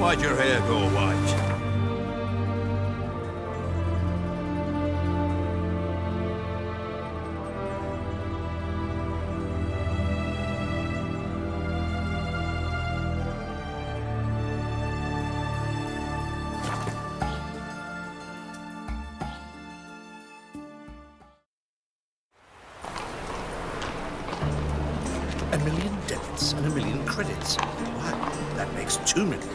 Why'd your hair go white? A million debits and a million credits. Wow, that makes 2 million.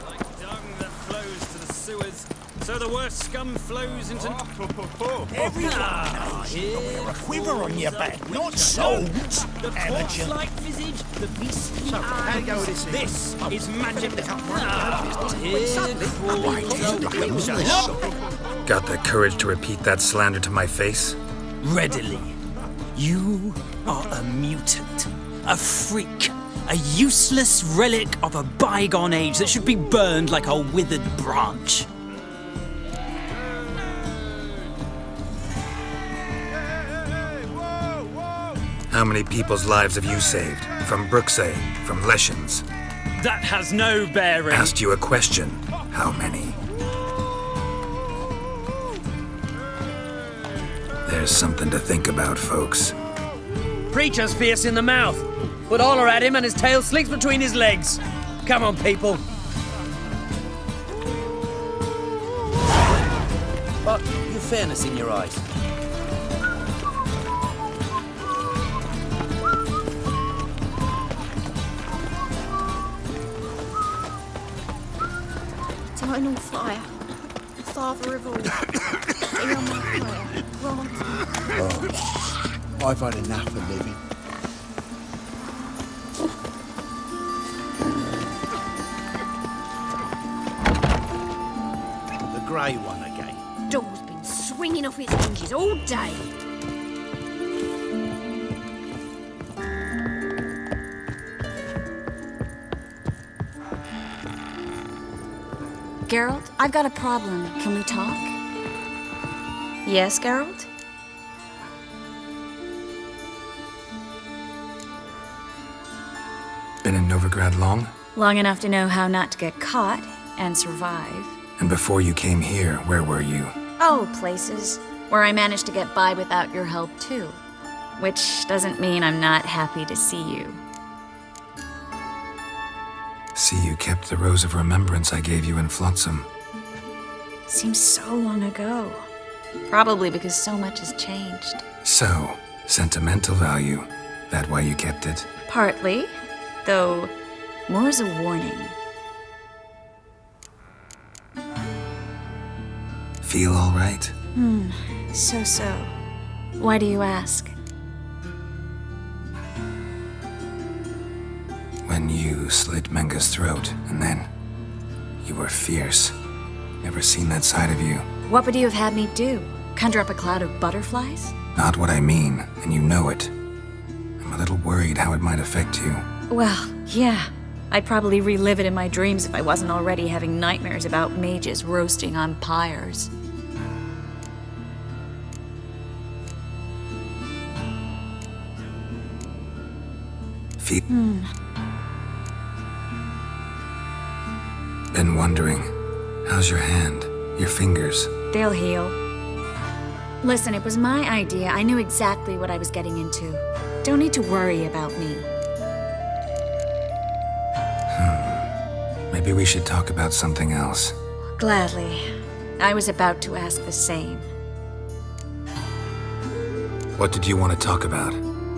Like dung that flows to the sewers, so the worst scum flows into... Everyone knows you've got a quiver on your back, not swords. The corpse-like visage, the beastly eyes. This is magic. Got the courage to repeat that slander to my face? Readily. You are a mutant, a freak, a useless relic of a bygone age that should be burned like a withered branch. How many people's lives have you saved? From Brooksay, from Leshens? That has no bearing. Asked you a question. How many? There's something to think about, folks. Preacher's fierce in the mouth. Put holler at him and his tail slinks between his legs. Come on, people. But you've fairness in your eyes. Eternal fire, Father of all, be on my prayer, grant. Oh, I've had enough of living. The grey one again. Door's been swinging off its hinges all day. Geralt, I've got a problem. Can we talk? Yes, Geralt? Been in Novigrad long? Long enough to know how not to get caught and survive. And before you came here, where were you? Oh, places where I managed to get by without your help, too. Which doesn't mean I'm not happy to see you. See, you kept the Rose of Remembrance I gave you in Flotsam. Seems so long ago. Probably because so much has changed. So, sentimental value. That why you kept it? Partly, though more as a warning. Feel all right? So. Why do you ask? When you slit Menga's throat, and then you were fierce. Never seen that side of you. What would you have had me do? Conjure up a cloud of butterflies? Not what I mean, and you know it. I'm a little worried how it might affect you. Well, yeah. I'd probably relive it in my dreams if I wasn't already having nightmares about mages roasting on pyres. Been wondering, how's your hand, your fingers? They'll heal. Listen, it was my idea. I knew exactly what I was getting into. Don't need to worry about me. Maybe we should talk about something else. Gladly. I was about to ask the same. What did you want to talk about?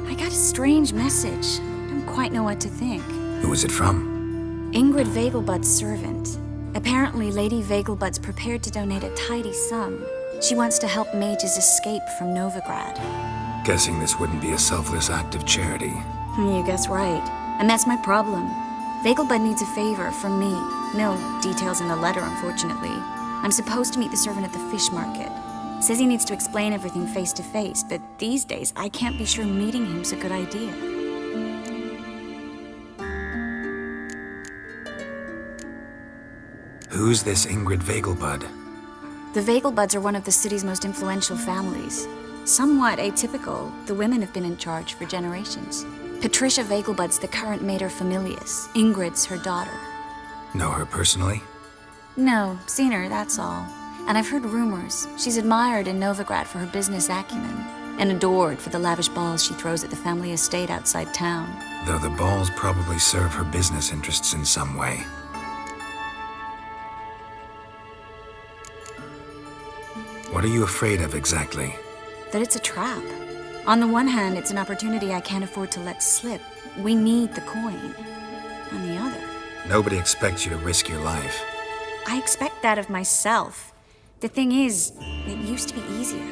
I got a strange message. Don't quite know what to think. Who was it from? Ingrid Vegelbud's servant. Apparently, Lady Vegelbud's prepared to donate a tidy sum. She wants to help mages escape from Novigrad. Guessing this wouldn't be a selfless act of charity. You guess right. And that's my problem. Vegelbud needs a favor from me. No details in the letter, unfortunately. I'm supposed to meet the servant at the fish market. Says he needs to explain everything face to face, but these days I can't be sure meeting him's a good idea. Who's this Ingrid Vegelbud? The Vegelbuds are one of the city's most influential families. Somewhat atypical, the women have been in charge for generations. Patricia Vegelbud's the current mater familias. Ingrid's her daughter. Know her personally? No, seen her, that's all. And I've heard rumors. She's admired in Novigrad for her business acumen, and adored for the lavish balls she throws at the family estate outside town. Though the balls probably serve her business interests in some way. What are you afraid of exactly? That it's a trap. On the one hand, it's an opportunity I can't afford to let slip. We need the coin. On the other... Nobody expects you to risk your life. I expect that of myself. The thing is, it used to be easier.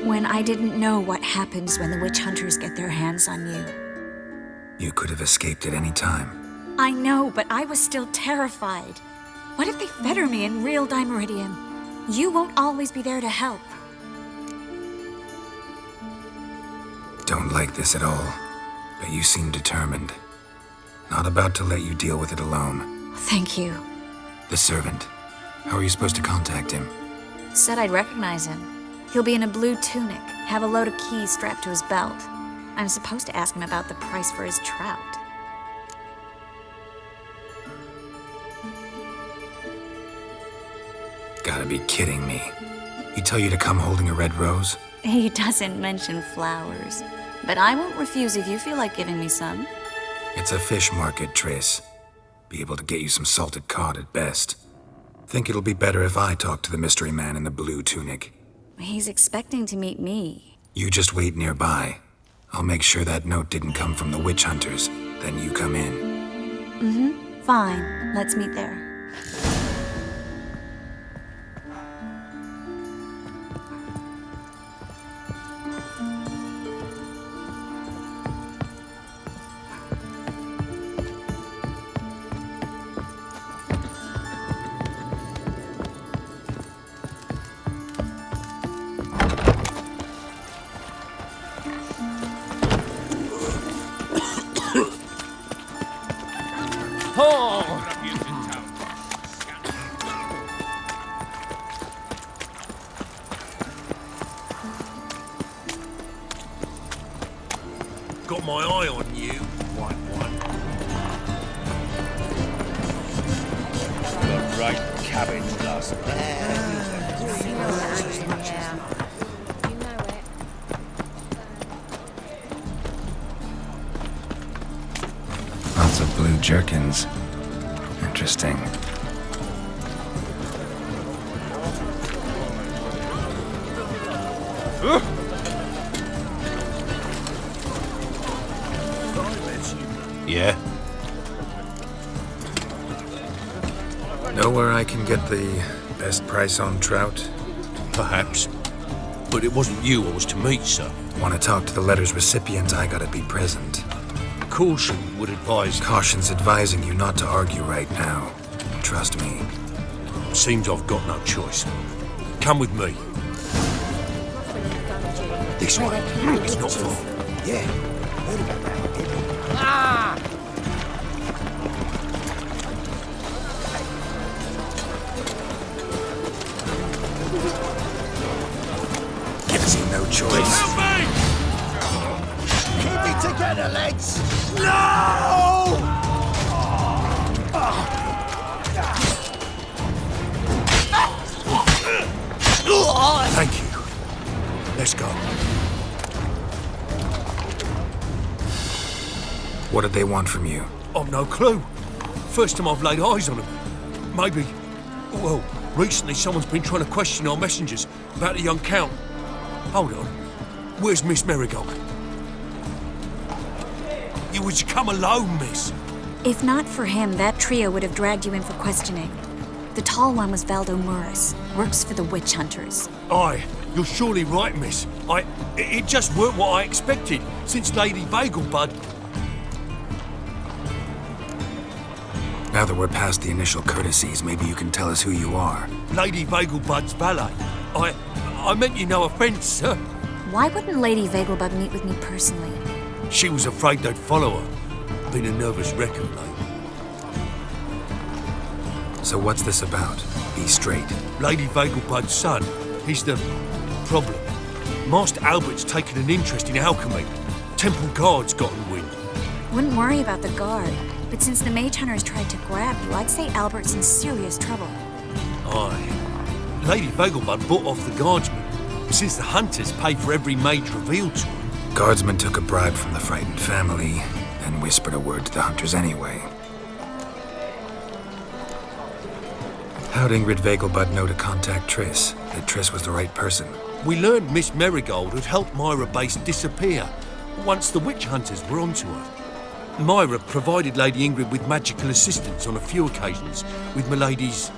When I didn't know what happens when the witch hunters get their hands on you. You could have escaped at any time. I know, but I was still terrified. What if they fetter me in real Dimeridium? You won't always be there to help. Don't like this at all, but you seem determined. Not about to let you deal with it alone. Thank you. The servant. How are you supposed to contact him? Said I'd recognize him. He'll be in a blue tunic, have a load of keys strapped to his belt. I'm supposed to ask him about the price for his trout. Gotta be kidding me. He tell you to come holding a red rose? He doesn't mention flowers, but I won't refuse if you feel like giving me some. It's a fish market, Triss. Be able to get you some salted cod at best. Think it'll be better if I talk to the mystery man in the blue tunic. He's expecting to meet me. You just wait nearby. I'll make sure that note didn't come from the witch hunters. Then you come in. Fine. Let's meet there. Got my eye on you, white one. The right cabbage last Lots of blue jerkins. Interesting. Yeah? Know where I can get the best price on trout? Perhaps. But it wasn't you I was to meet, sir. Want to talk to the letter's recipient, I gotta be present. Caution would advise... Caution's advising you not to argue right now. Trust me. Seems I've got no choice. Come with me. This way. It's not far. Yeah. Heard about that. Gives you no choice. Help me! Keep it together, lads! No! Thank you. Let's go. What did they want from you? I've no clue. First time I've laid eyes on them. Maybe... Well, recently someone's been trying to question our messengers about the young count. Hold on. Where's Miss Merigold? You was to come alone, miss. If not for him, that trio would have dragged you in for questioning. The tall one was Valdo Murris, works for the witch hunters. Aye, you're surely right, miss. It just weren't what I expected, since Lady Vegelbud... Now that we're past the initial courtesies, maybe you can tell us who you are. Lady Vegelbud's valet. I meant you no offence, sir. Why wouldn't Lady Vegelbud meet with me personally? She was afraid they'd follow her. Been a nervous wreck of late. So what's this about? Be straight. Lady Vegelbud's son, he's the problem. Master Albert's taken an interest in alchemy. temple guards gotten wind. Wouldn't worry about the guard, but since the mage hunters tried to grab you, I'd say Albert's in serious trouble. Aye. Lady Vegelbud bought off the guardsmen, since the hunters pay for every mage revealed to them. Guardsmen took a bribe from the frightened family and whispered a word to the hunters anyway. How'd Ingrid Vegelbud know to contact Triss? That Triss was the right person? We learned Miss Merigold had helped Myra Base disappear once the witch hunters were onto her. Myra provided Lady Ingrid with magical assistance on a few occasions with Milady's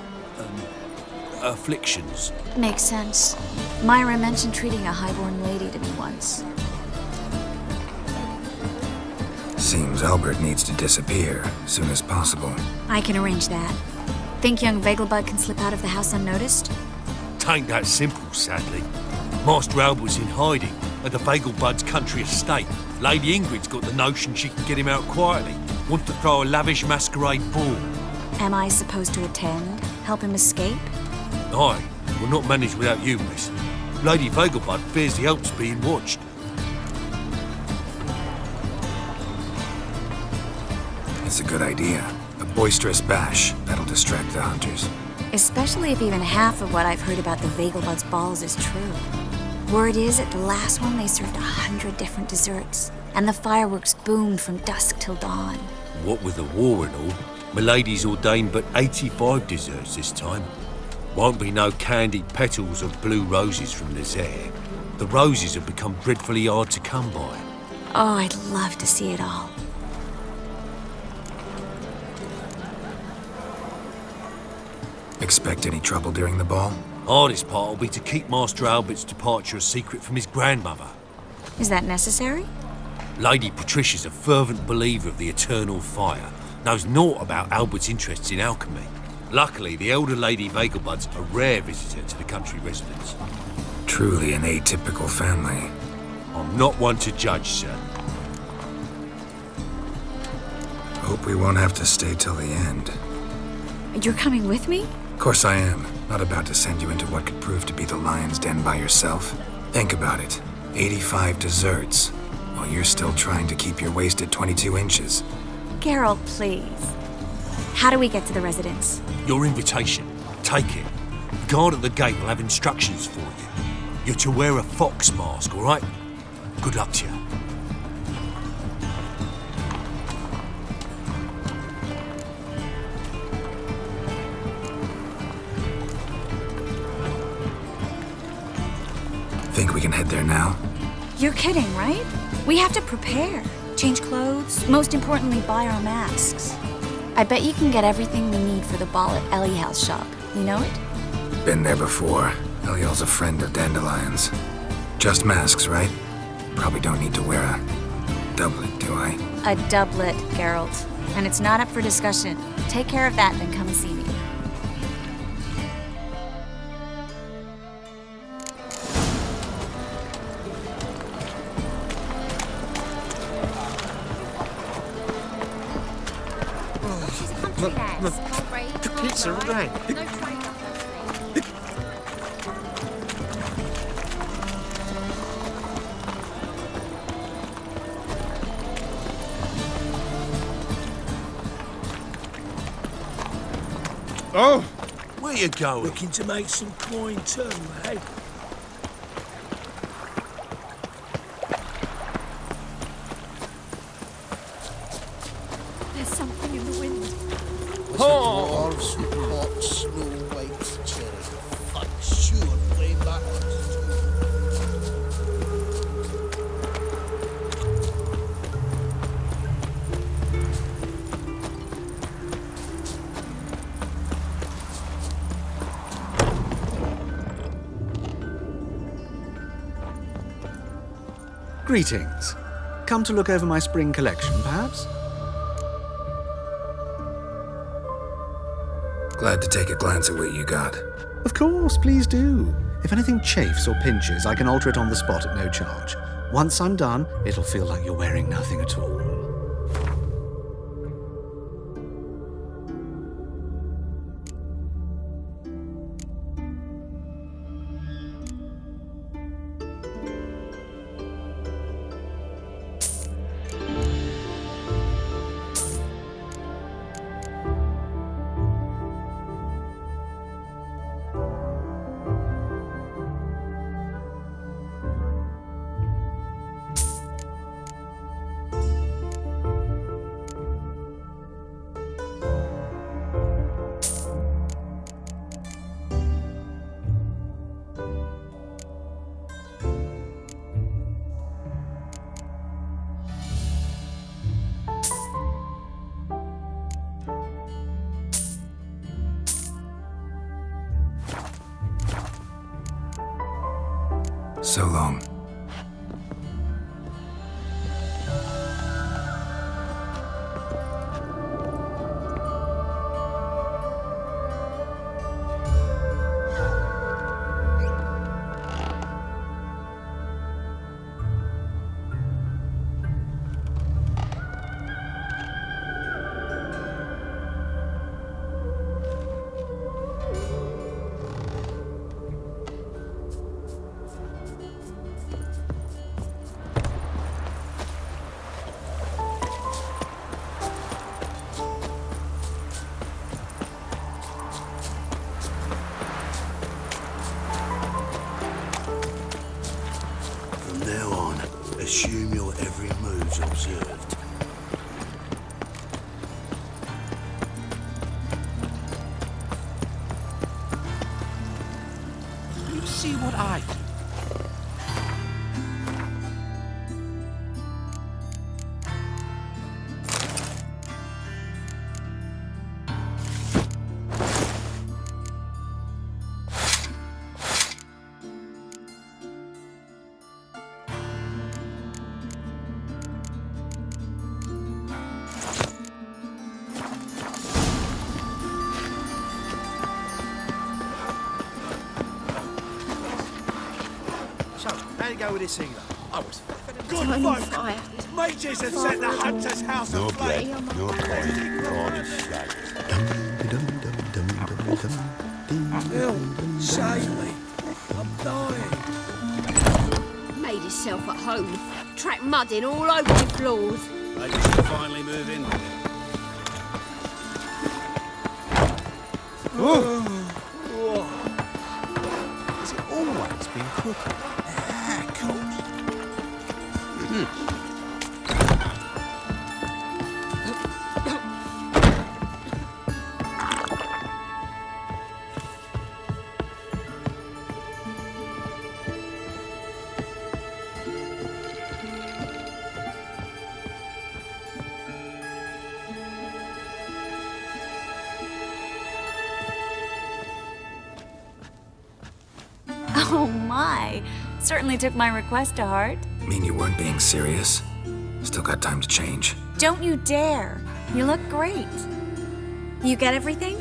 afflictions. Makes sense. Myra mentioned treating a highborn lady to me once. Seems Albert needs to disappear as soon as possible. I can arrange that. Think young Vegelbud can slip out of the house unnoticed? Tain't that simple, sadly. Master Albert's in hiding at the Vegelbud's country estate. Lady Ingrid's got the notion she can get him out quietly. Wants to throw a lavish masquerade ball. Am I supposed to attend? Help him escape? Aye, we'll not manage without you, miss. Lady Vegelbud fears the Alps being watched. It's a good idea. A boisterous bash that'll distract the hunters. Especially if even half of what I've heard about the Vegelbud's balls is true. Word is, at the last one they served 100 different desserts, and the fireworks boomed from dusk till dawn. What with the war and all, Milady's ordained but 85 desserts this time. Won't be no candied petals of blue roses from Nazaire. The roses have become dreadfully hard to come by. Oh, I'd love to see it all. Expect any trouble during the ball? Hardest part will be to keep Master Albert's departure a secret from his grandmother. Is that necessary? Lady Patricia's a fervent believer of the eternal fire, knows naught about Albert's interests in alchemy. Luckily, the elder Lady Vegelbud's a rare visitor to the country residence. Truly an atypical family. I'm not one to judge, sir. Hope we won't have to stay till the end. You're coming with me? Of course I am. Not about to send you into what could prove to be the lion's den by yourself. Think about it. 85 desserts, while you're still trying to keep your waist at 22 inches. Geralt, please. How do we get to the residence? Your invitation. Take it. The guard at the gate will have instructions for you. You're to wear a fox mask, all right? Good luck to you. Think we can head there now? You're kidding, right? We have to prepare. Change clothes. Most importantly, buy our masks. I bet you can get everything we need for the ball at Eliel's shop. You know it? Been there before. Eliel's a friend of Dandelion's. Just masks, right? Probably don't need to wear a doublet, do I? A doublet, Geralt. And it's not up for discussion. Take care of that, then come and see me. The pizza rang. Oh! Where you going? Looking to make some coin too, eh? There's something in the wind. Dwarves, hot, slow, white cherry. I'm sure play backwards. Greetings. Come to look over my spring collection, perhaps? Glad to take a glance at what you got. Of course, please do. If anything chafes or pinches, I can alter it on the spot at no charge. Once I'm done, it'll feel like you're wearing nothing at all. So long. From now on, assume your every move's observed. You see what I do? So, how you go with this healer? I was Time on fire. mages have set the hunter's house on fire. Help! Save me! I'm dying! Made himself at home. Track mud in all over the floors. Maybe you should finally move in. Has it always been crooked? Ah, of course. Oh my! Certainly took my request to heart. Mean you weren't being serious? Still got time to change. Don't you dare! You look great. You get everything?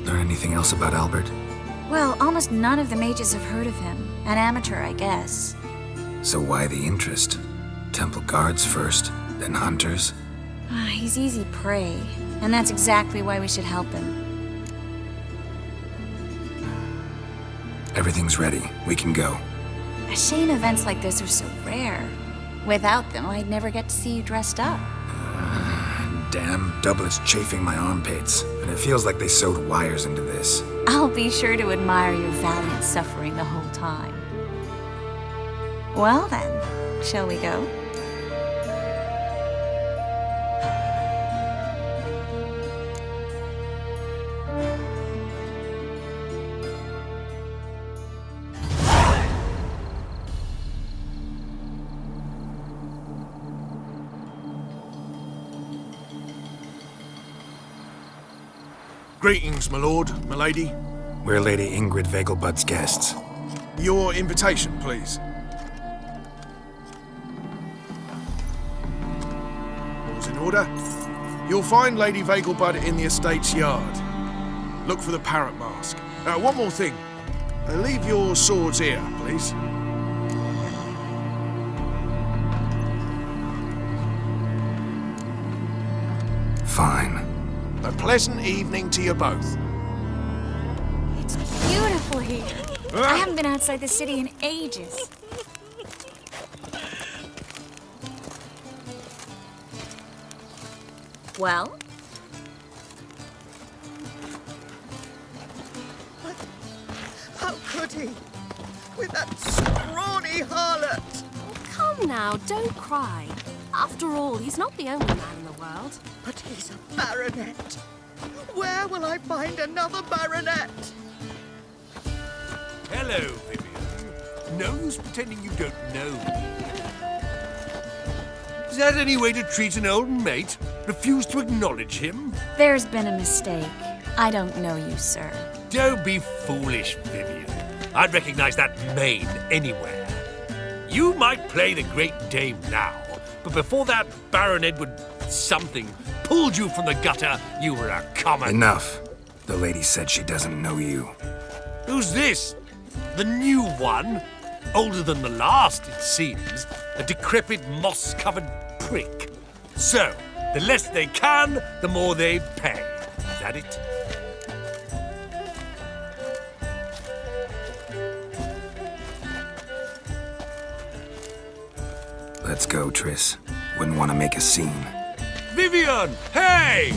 Learn anything else about Albert? Well, almost none of the mages have heard of him. An amateur, I guess. So why the interest? Temple guards first, then hunters? He's easy prey, and that's exactly why we should help him. Everything's ready. We can go. A shame events like this are so rare. Without them, I'd never get to see you dressed up. Damn, Dublin's chafing my armpits, and it feels like they sewed wires into this. I'll be sure to admire your valiant suffering the whole time. Well then, shall we go? Greetings, my lord, my lady. We're Lady Ingrid Vegelbud's guests. Your invitation, please. All's in order. You'll find Lady Vegelbud in the estate's yard. Look for the parrot mask. One more thing. Leave your swords here, please. Fine. A pleasant evening to you both. It's beautiful here. I haven't been outside the city in ages. Well? How could he? With that scrawny harlot! Come now, don't cry. After all, he's not the only man in the world. But he's a baronet. Where will I find another baronet? Hello, Vivian. No use pretending you don't know me. Is that any way to treat an old mate? Refuse to acknowledge him? There's been a mistake. I don't know you, sir. Don't be foolish, Vivian. I'd recognize that mane anywhere. You might play the Great Dame now, but before that Baron Edward something pulled you from the gutter, you were a common... Enough. The lady said she doesn't know you. Who's this? The new one? Older than the last, it seems. A decrepit, moss-covered prick. So, the less they can, the more they pay. Is that it? Let's go, Triss. Wouldn't want to make a scene. Vivian! Hey!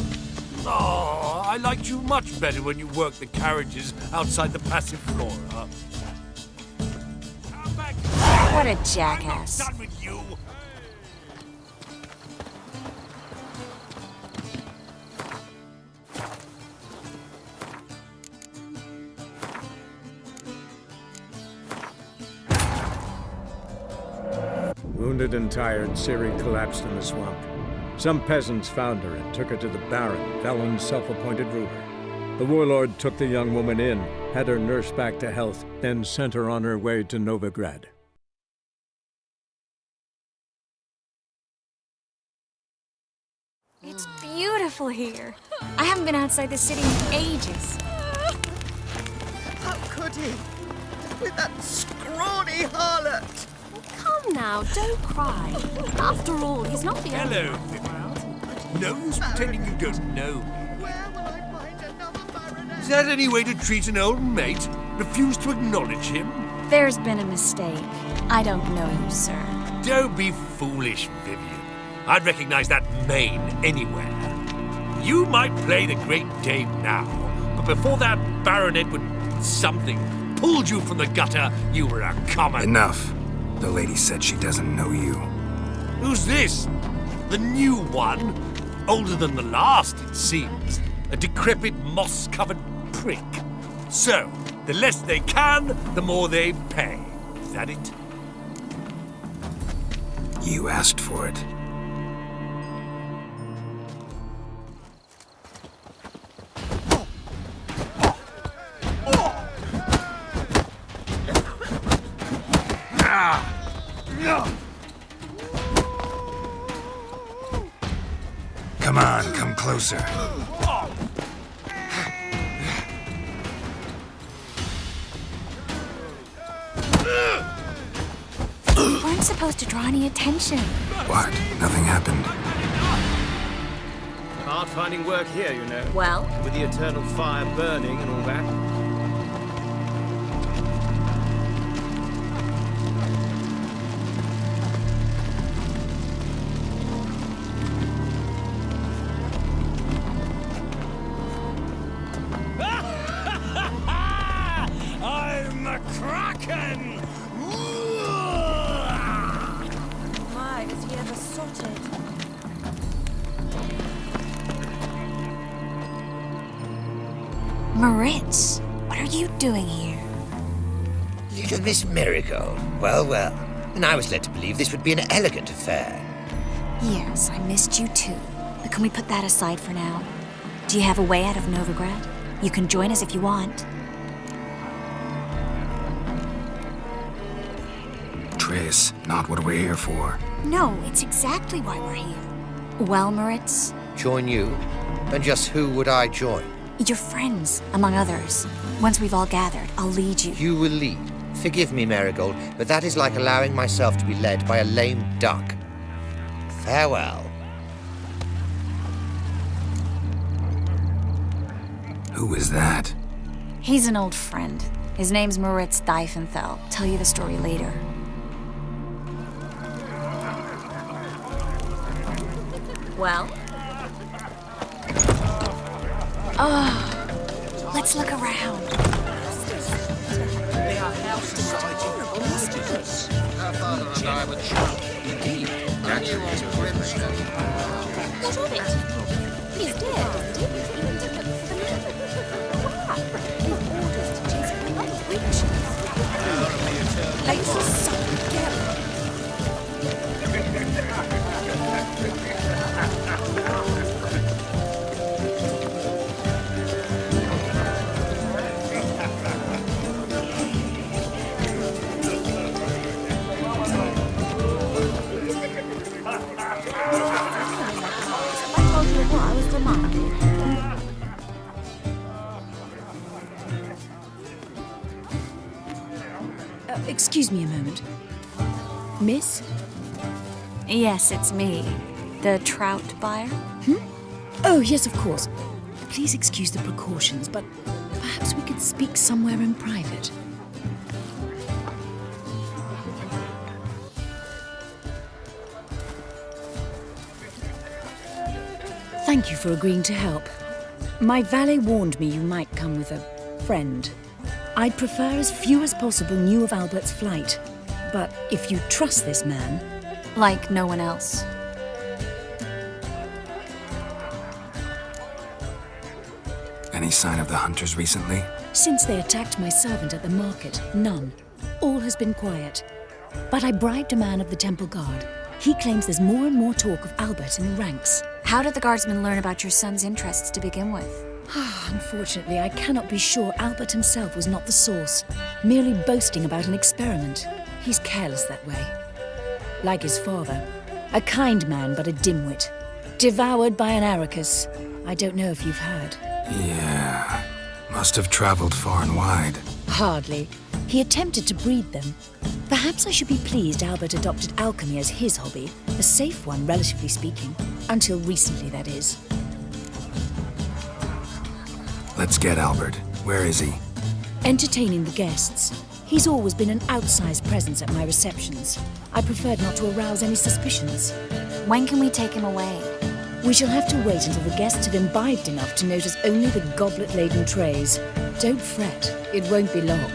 Oh, I liked you much better when you worked the carriages outside the passive floor, huh? Come back. What a jackass. I'm not done with you. Wounded and tired, Ciri collapsed in the swamp. Some peasants found her and took her to the Baron, Valen's self-appointed ruler. The warlord took the young woman in, had her nursed back to health, then sent her on her way to Novigrad. It's beautiful here. I haven't been outside the city in ages. How could he? With that scrawny harlot! Come now, don't cry. After all, he's not the only Hello, one in the world. No use pretending you don't know me. Where will I find another baronet? Is that any way to treat an old mate? Refuse to acknowledge him? There's been a mistake. I don't know you, sir. Don't be foolish, Vivian. I'd recognize that mane anywhere. You might play the Great Dame now, but before that Baron Edward something pulled you from the gutter, you were a common... Enough. The lady said she doesn't know you. Who's this? The new one? Older than the last, it seems. A decrepit, moss-covered prick. So, the less they can, the more they pay. Is that it? You asked for it. Come on, come closer. We weren't supposed to draw any attention. What? Nothing happened. Hard finding work here, you know. Well? With the eternal fire burning and all that. I'm a kraken! My, is he ever sorted? Moritz, what are you doing here? Little Miss Marigold. Well, well. And I was led to believe this would be an elegant affair. Yes, I missed you too. But can we put that aside for now? Do you have a way out of Novigrad? You can join us if you want. Triss, not what we're here for. No, it's exactly why we're here. Well, Moritz? Join you? And just who would I join? Your friends, among others. Once we've all gathered, I'll lead you. You will lead. Forgive me, Marigold, but that is like allowing myself to be led by a lame duck. Farewell. Who is that? He's an old friend. His name's Moritz Diefenthal. Tell you the story later. Well? Oh, let's look around. They are house horrible messages. Her father and I were shocked. Indeed. Gradually to brimstone. What of it? He's dead, isn't he? Even to look for the man. Why? Your orders to chase him like witches. Lazy son of Geralt. Excuse me a moment. Miss? Yes, it's me. The trout buyer? Oh, yes, of course. Please excuse the precautions, but perhaps we could speak somewhere in private. Thank you for agreeing to help. My valet warned me you might come with a friend. I'd prefer as few as possible knew of Albert's flight. But if you trust this man... Like no one else. Any sign of the hunters recently? Since they attacked my servant at the market, none. All has been quiet. But I bribed a man of the temple guard. He claims there's more and more talk of Albert in the ranks. How did the guardsmen learn about your son's interests to begin with? Unfortunately, I cannot be sure Albert himself was not the source, merely boasting about an experiment. He's careless that way. Like his father. A kind man, but a dimwit. Devoured by an aracus. I don't know if you've heard. Yeah. Must have traveled far and wide. Hardly. He attempted to breed them. Perhaps I should be pleased Albert adopted alchemy as his hobby. A safe one, relatively speaking. Until recently, that is. Let's get Albert. Where is he? Entertaining the guests. He's always been an outsized presence at my receptions. I preferred not to arouse any suspicions. When can we take him away? We shall have to wait until the guests have imbibed enough to notice only the goblet-laden trays. Don't fret, it won't be long.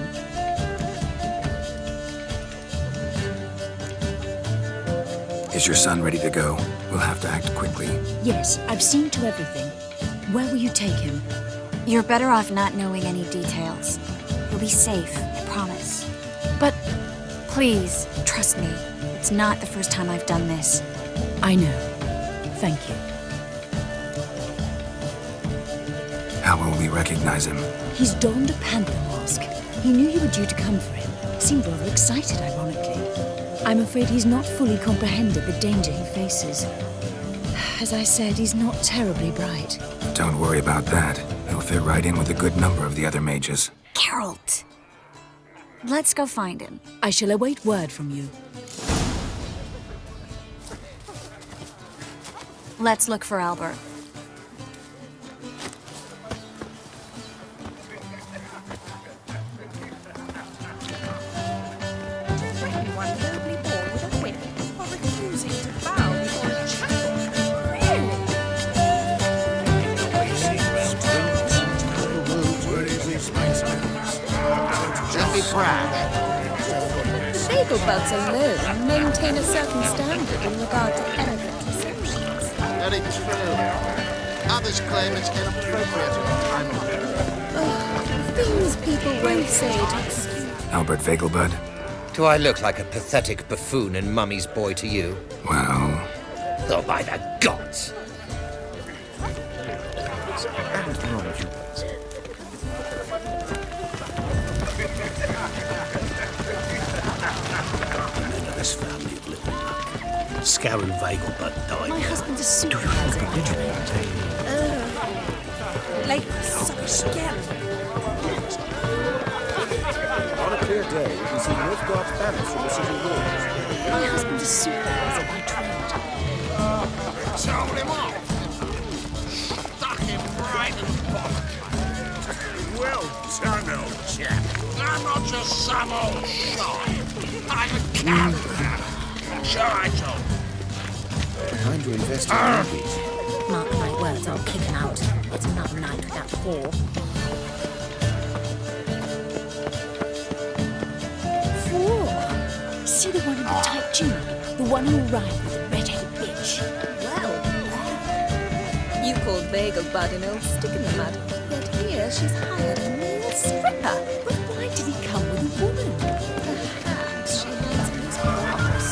Is your son ready to go? We'll have to act quickly. Yes, I've seen to everything. Where will you take him? You're better off not knowing any details. He'll be safe, I promise. But... Please, trust me. It's not the first time I've done this. I know. Thank you. How will we recognize him? He's donned a panther mask. He knew you were due to come for him. Seemed rather excited, ironically. I'm afraid he's not fully comprehended the danger he faces. As I said, he's not terribly bright. Don't worry about that. He'll fit right in with a good number of the other mages. Geralt! Let's go find him. I shall await word from you. Let's look for Albert. Anyone nobly born with a whip or refusing to bow before a chapel? Really? Jeffy Crash. The bagel bugs alone maintain a certain standard in regard to elegant receptions. Very true. Others claim it's inappropriate. Things people won't say to excuse. Albert Vegelbud? Do I look like a pathetic buffoon and mummy's boy to you? Well... Oh, by the gods! This family of little luck. Scarron Vegelbud died. My husband's a supervisor. Like such again. On a clear day, you can see Northgard's banners from the city walls. My husband is supervisor by trade. Sold him off. Stuck him right in the pocket. Well done, old chap. I'm not just some old shite. I'm a cat. Sure, I told. Time to invest in monkeys. Mark my words, I'll kick him out. It's another night without whore. Whoa! See the one in the tight tunic? The one who ride with the red-headed bitch? Well, you called Vegelbud an old stick in the mud, yet here she's hired a male stripper. But why did he come with a woman? Perhaps she hides in his crops.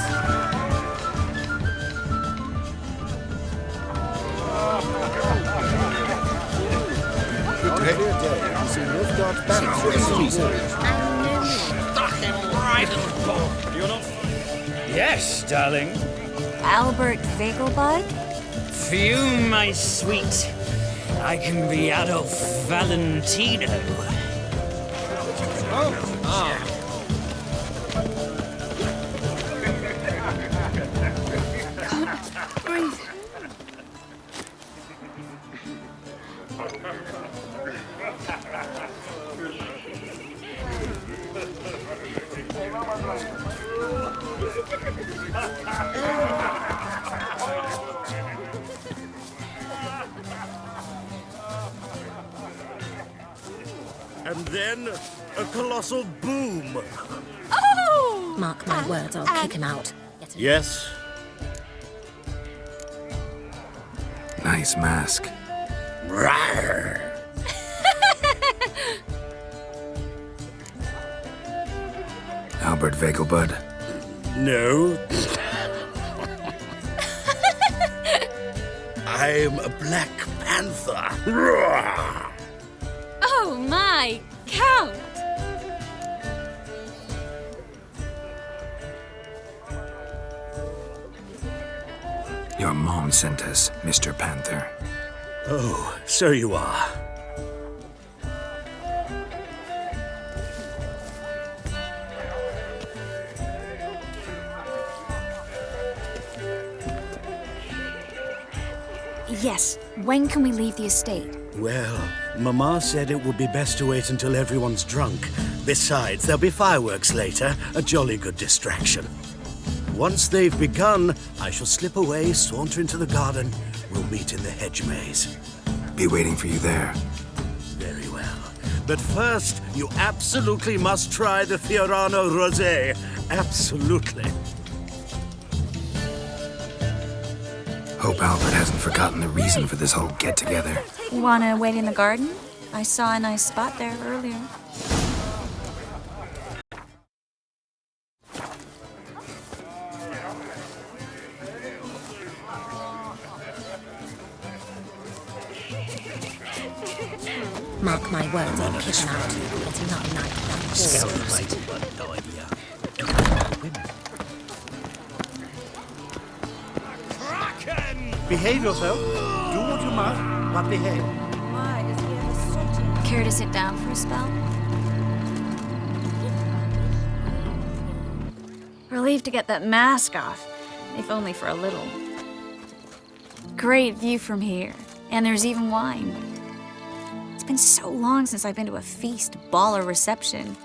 On a clear day, you can see Northgard's banners from the city walls. Stuck him right in the pocket. You're not... Yes, darling. Albert Vegelbud? Phew, my sweet. I can be Adolf Valentino. And then a colossal boom. Oh! Mark my words, I'll kick him out. Yes. Nice mask. Rawr. Albert Vegelbud? No. I'm a Black Panther. Rawr. Oh my, Count! Your mom sent us, Mr. Panther. Oh, so you are. Yes, when can we leave the estate? Well, Mama said it would be best to wait until everyone's drunk. Besides, there'll be fireworks later, a jolly good distraction. Once they've begun, I shall slip away, saunter into the garden. We'll meet in the hedge maze. Be waiting for you there. Very well. But first, you absolutely must try the Fiorano Rosé. Absolutely. Hope Albert hasn't forgotten the reason for this whole get-together. Wanna wait in the garden? I saw a nice spot there earlier. Mark my words, I'll kick him out. Getting up night that No idea. Behave yourself. Do what you must, but behave. Care to sit down for a spell? Relieved to get that mask off, if only for a little. Great view from here, and there's even wine. It's been so long since I've been to a feast, ball, or reception.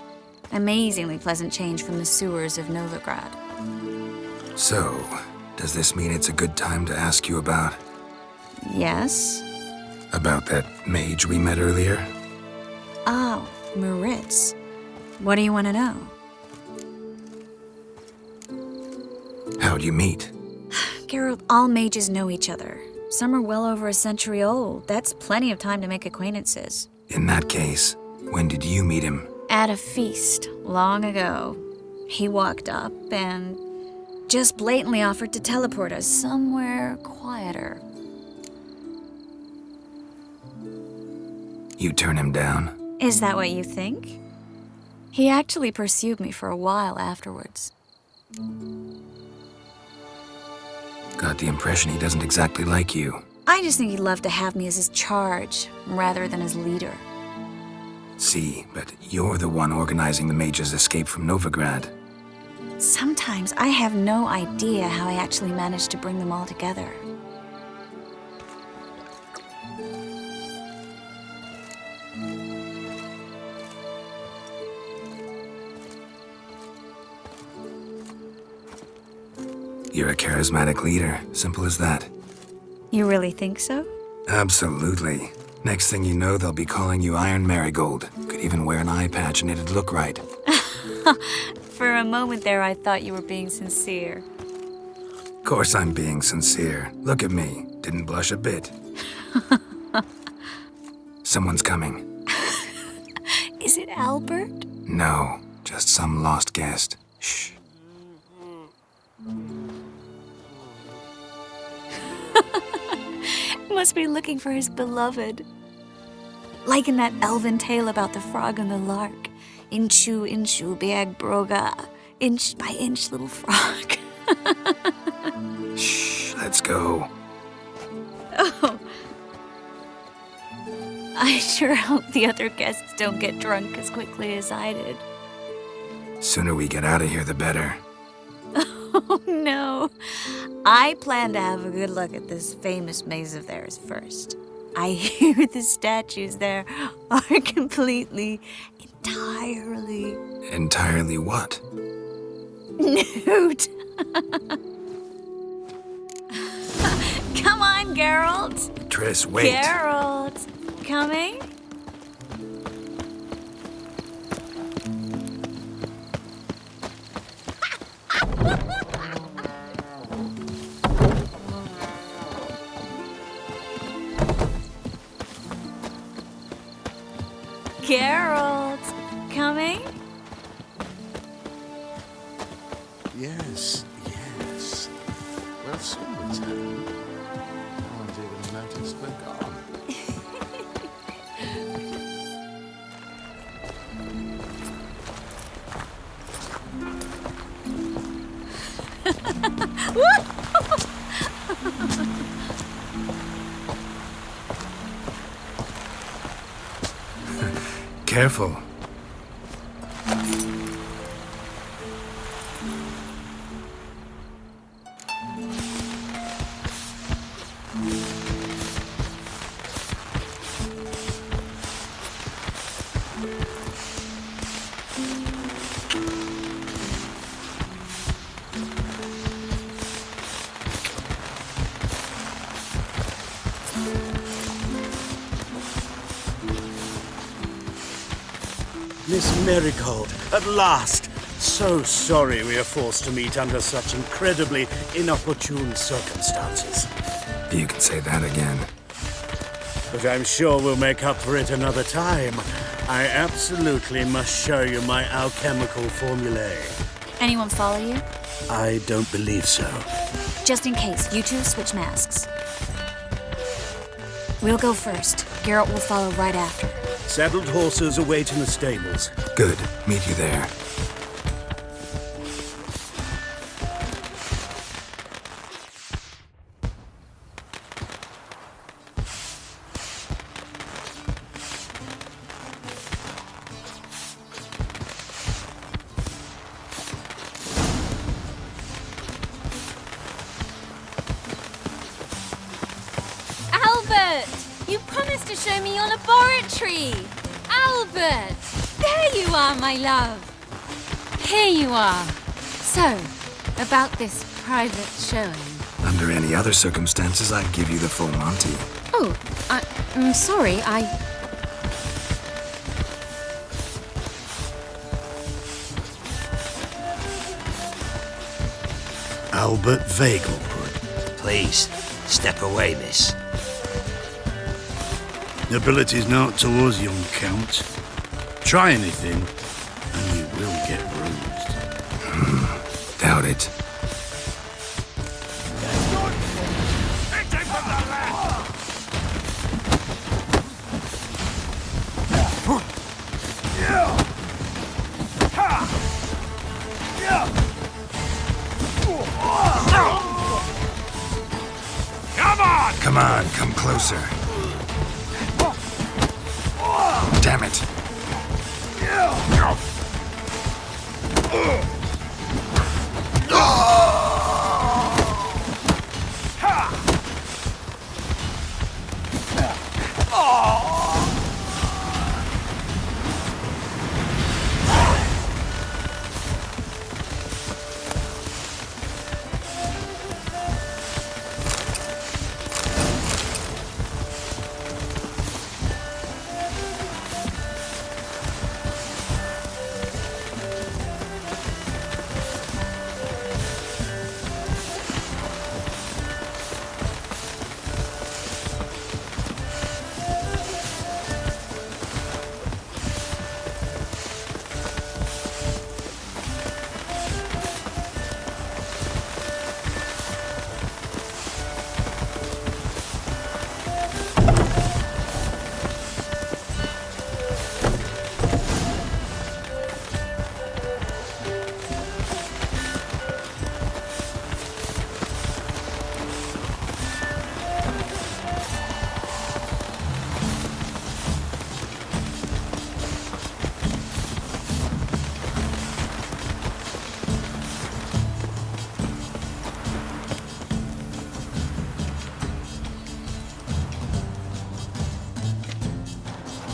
Amazingly pleasant change from the sewers of Novigrad. So, does this mean it's a good time to ask you about... Yes? About that mage we met earlier? Oh, Maritz. What do you want to know? How'd you meet? Geralt, all mages know each other. Some are well over a century old. That's plenty of time to make acquaintances. In that case, when did you meet him? At a feast, long ago. He walked up and just blatantly offered to teleport us somewhere quieter. You turn him down? Is that what you think? He actually pursued me for a while afterwards. Got the impression he doesn't exactly like you. I just think he'd love to have me as his charge, rather than his leader. See, but you're the one organizing the mage's escape from Novigrad. Sometimes I have no idea how I actually managed to bring them all together. You're a charismatic leader, simple as that. You really think so? Absolutely. Next thing you know, they'll be calling you Iron Marigold. Could even wear an eye patch and it'd look right. For a moment there, I thought you were being sincere. Of course I'm being sincere. Look at me. Didn't blush a bit. Someone's coming. Is it Albert? No, just some lost guest. Shh. Must be looking for his beloved. Like in that elven tale about the frog and the lark. Inchu, inchu, biag broga. Inch by inch, little frog. Shh, let's go. Oh. I sure hope the other guests don't get drunk as quickly as I did. Sooner we get out of here, the better. Oh, no. I plan to have a good look at this famous maze of theirs first. I hear the statues there are completely, entirely... Entirely what? nude. Come on, Geralt. Triss, wait. Geralt, coming? Geralt, coming? Yes, yes. Well, soon return. I haven't even noticed we're gone. Careful. Miss Merigold, at last! So sorry we are forced to meet under such incredibly inopportune circumstances. You can say that again. But I'm sure we'll make up for it another time. I absolutely must show you my alchemical formulae. Anyone follow you? I don't believe so. Just in case, you two switch masks. We'll go first. Geralt will follow right after. Saddled horses await in the stables. Good. Meet you there. Albert! You promised to show me your laboratory! Albert! There you are, my love! Here you are. So, about this private showing. Under any other circumstances, I'd give you the full Monty. Oh, I'm sorry, Albert Vegelbud. Please, step away, miss. Nobility's not towards young Count. Try anything, and you will get bruised. Doubt it. Come on, come closer. Damn it.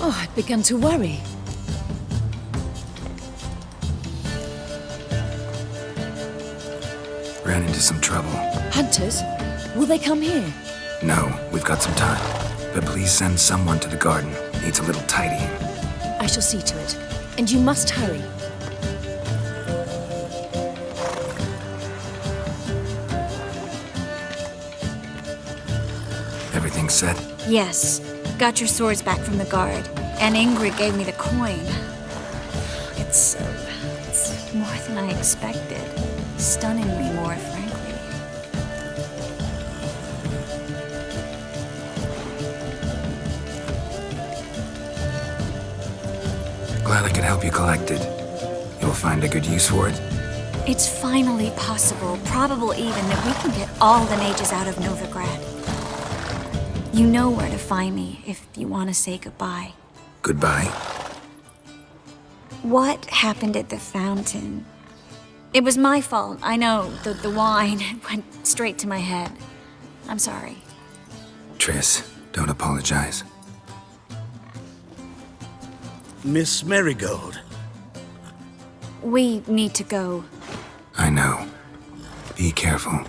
Oh, I'd begun to worry. Ran into some trouble. Hunters? Will they come here? No, we've got some time. But please send someone to the garden. Needs a little tidying. I shall see to it. And you must hurry. Everything set? Yes. Got your swords back from the guard. And Ingrid gave me the coin. It's more than I expected. Stunningly more, frankly. Glad I could help you collect it. You'll find a good use for it? It's finally possible, probable even, that we can get all the mages out of Novigrad. You know where to find me if you want to say goodbye. Goodbye? What happened at the fountain? It was my fault, I know. The wine went straight to my head. I'm sorry. Triss, don't apologize. Miss Merigold. We need to go. I know. Be careful.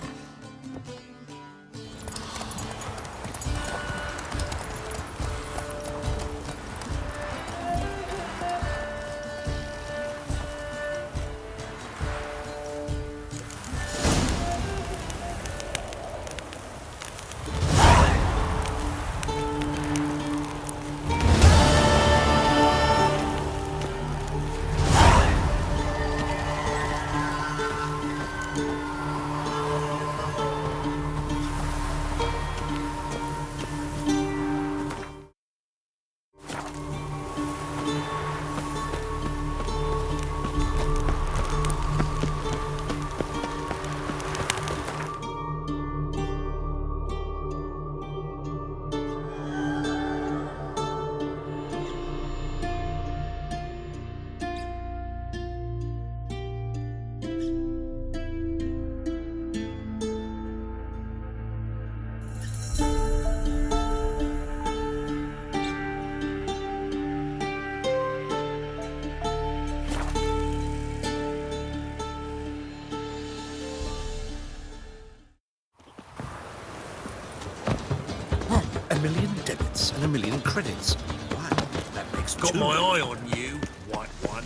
A million debits and a million credits. Wow, that makes Got two. my eye on you, white one.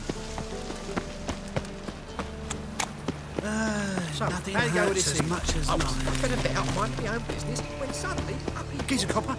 Nothing how you go with hurts this as much as I mine. was fed a bit up minding my own business when suddenly up he Geezer copper.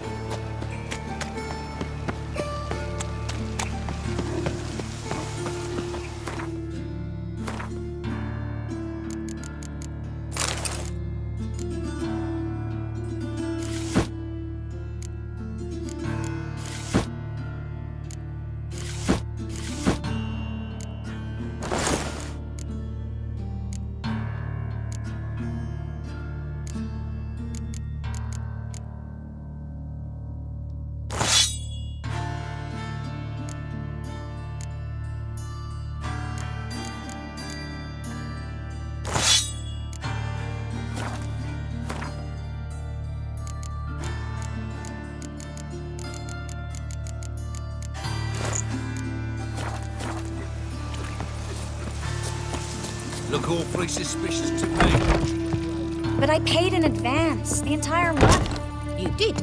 Look awfully suspicious to me. But I paid in advance, the entire month. You did.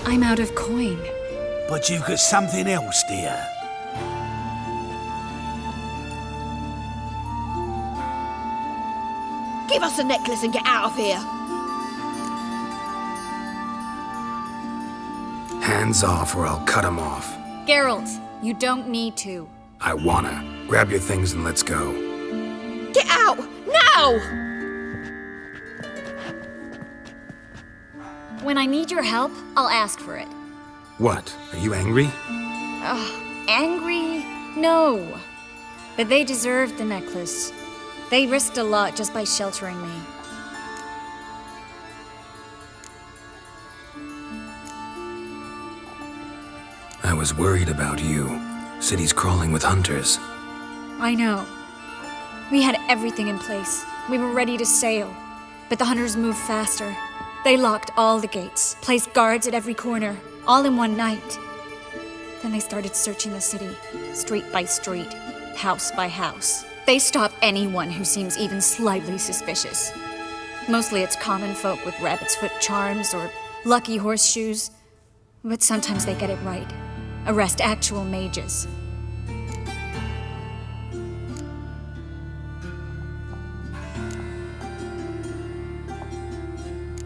I'm out of coin. But you've got something else, dear. Give us a necklace and get out of here. Hands off or I'll cut them off. Geralt, you don't need to. I wanna. Grab your things and let's go. Get out! Now! When I need your help, I'll ask for it. What? Are you angry? Angry? No. But they deserved the necklace. They risked a lot just by sheltering me. I was worried about you. City's crawling with hunters. I know. We had everything in place. We were ready to sail. But the hunters moved faster. They locked all the gates, placed guards at every corner, all in one night. Then they started searching the city, street by street, house by house. They stop anyone who seems even slightly suspicious. Mostly it's common folk with rabbit's foot charms or lucky horseshoes. But sometimes they get it right. Arrest actual mages.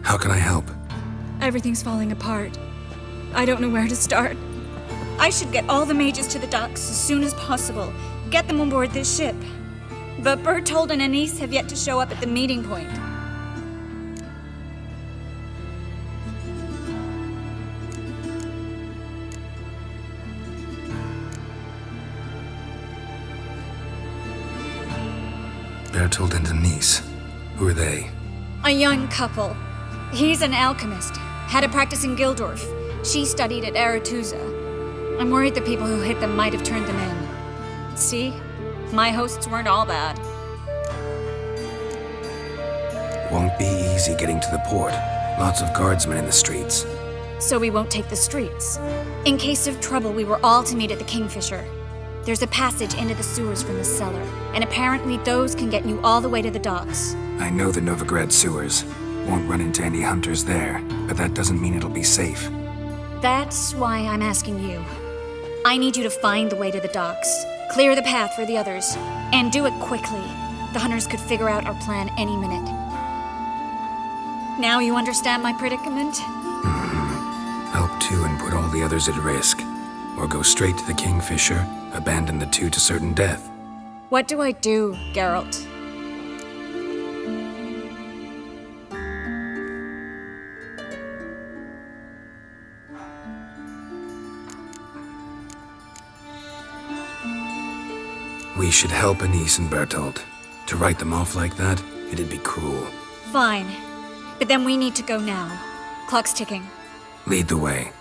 How can I help? Everything's falling apart. I don't know where to start. I should get all the mages to the docks as soon as possible. Get them on board this ship. But Bertold and Anise have yet to show up at the meeting point. Bertold and Anise. Who are they? A young couple. He's an alchemist. Had a practice in Gildorf. She studied at Aretuza. I'm worried the people who hit them might have turned them in. See? My hosts weren't all bad. Won't be easy getting to the port. Lots of guardsmen in the streets. So we won't take the streets. In case of trouble, we were all to meet at the Kingfisher. There's a passage into the sewers from the cellar, and apparently those can get you all the way to the docks. I know the Novigrad sewers. Won't run into any hunters there, but that doesn't mean it'll be safe. That's why I'm asking you. I need you to find the way to the docks, clear the path for the others, and do it quickly. The hunters could figure out our plan any minute. Now you understand my predicament? Help two and put all the others at risk. Or go straight to the Kingfisher, abandon the two to certain death. What do I do, Geralt? We should help Anise and Bertold. To write them off like that, it'd be cruel. Fine. But then we need to go now. Clock's ticking. Lead the way.